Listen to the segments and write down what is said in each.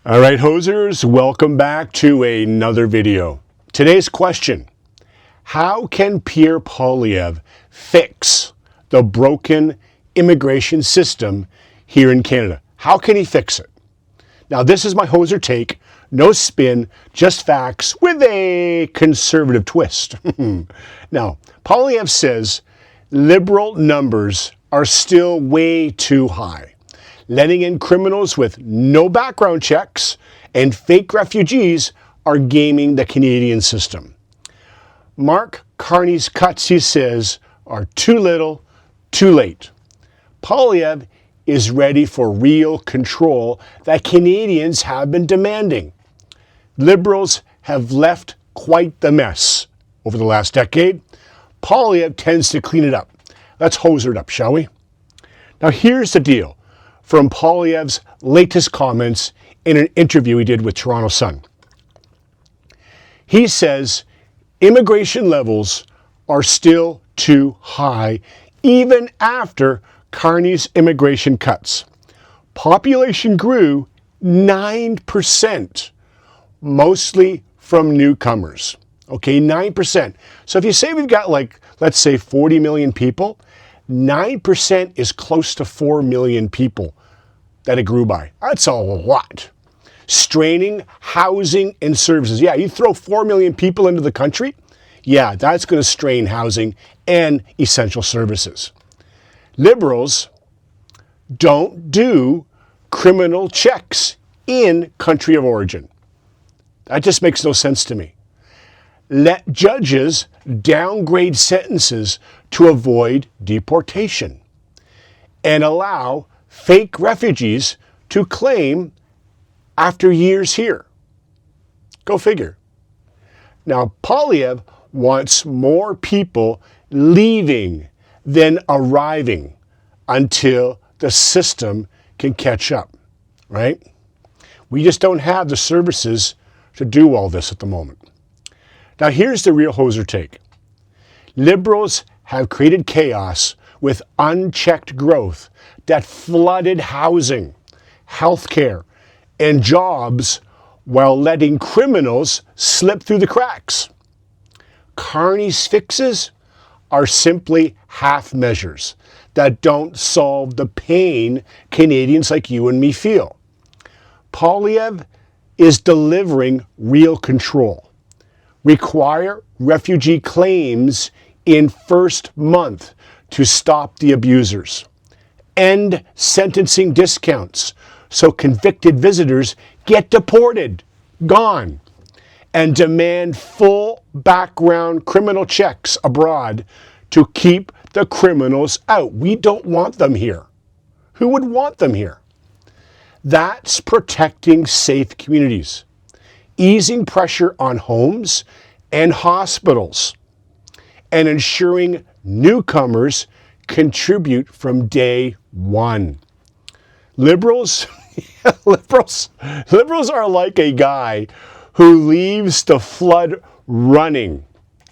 All right, hosers, welcome back to another video. Today's question: how can Pierre Poilievre fix the broken immigration system here in Canada? How can he fix it? Now, this is my hoser take. No spin, just facts with a conservative twist. Now, Poilievre says Liberal numbers are still way too high, letting in criminals with no background checks and fake refugees are gaming the Canadian system. Mark Carney's cuts, he says, are too little, too late. Poilievre is ready for real control that Canadians have been demanding. Liberals have left quite the mess over the last decade. Poilievre tends to clean it up. Let's hose it up, shall we? Now here's the deal from Poilievre's latest comments in an interview he did with Toronto Sun. He says immigration levels are still too high even after Carney's immigration cuts. Population grew 9%, mostly from newcomers. Okay, 9%. So if you say we've got let's say 40 million people, 9% is close to 4 million people that it grew by. That's a lot. Straining housing and services. Yeah, you throw 4 million people into the country, yeah, that's going to strain housing and essential services. Liberals don't do criminal checks in country of origin. That just makes no sense to me. Let judges downgrade sentences to avoid deportation and allow fake refugees to claim after years here. Go figure. Now, Poilievre wants more people leaving than arriving until the system can catch up, right? We just don't have the services to do all this at the moment. Now, here's the real hoser take. Liberals have created chaos with unchecked growth that flooded housing, healthcare, and jobs while letting criminals slip through the cracks. Carney's fixes are simply half measures that don't solve the pain Canadians like you and me feel. Poilievre is delivering real control. Require refugee claims in first month to stop the abusers. End sentencing discounts so convicted visitors get deported, gone. And demand full background criminal checks abroad to keep the criminals out. We don't want them here. Who would want them here? That's protecting safe communities, easing pressure on homes and hospitals, and ensuring newcomers contribute from day one. Liberals are like a guy who leaves the flood running,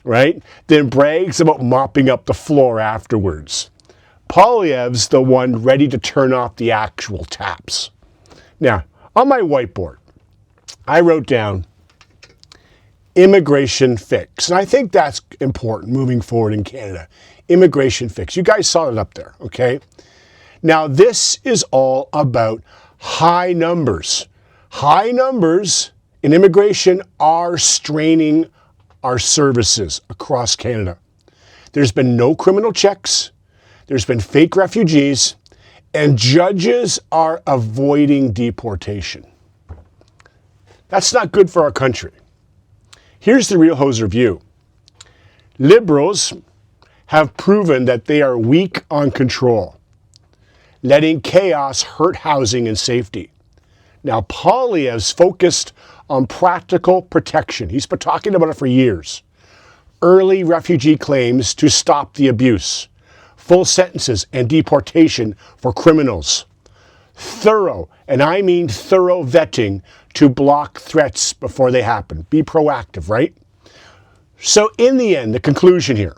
right? Then brags about mopping up the floor afterwards. Poilievre's the one ready to turn off the actual taps. Now, on my whiteboard, I wrote down immigration fix. And I think that's important moving forward in Canada. Immigration fix. You guys saw it up there, okay? Now, this is all about high numbers. High numbers in immigration are straining our services across Canada. There's been no criminal checks. There's been fake refugees. And judges are avoiding deportation. That's not good for our country. Here's the real hoser view. Liberals have proven that they are weak on control, letting chaos hurt housing and safety. Now, Poilievre's focused on practical protection. He's been talking about it for years. Early refugee claims to stop the abuse. Full sentences and deportation for criminals. Thorough, and I mean thorough vetting to block threats before they happen. Be proactive, right? So in the end, the conclusion here,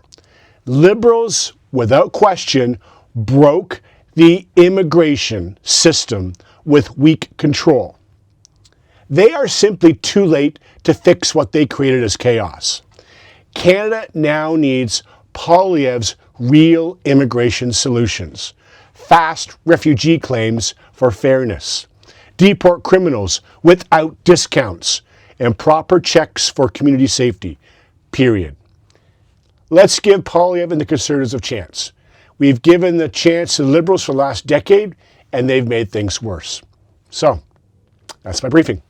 Liberals, without question, broke the immigration system with weak control. They are simply too late to fix what they created as chaos. Canada now needs Poilievre's real immigration solutions. Fast refugee claims for fairness. Deport criminals without discounts. And proper checks for community safety. Period. Let's give Poilievre and the Conservatives a chance. We've given the chance to the Liberals for the last decade, and they've made things worse. So, that's my briefing.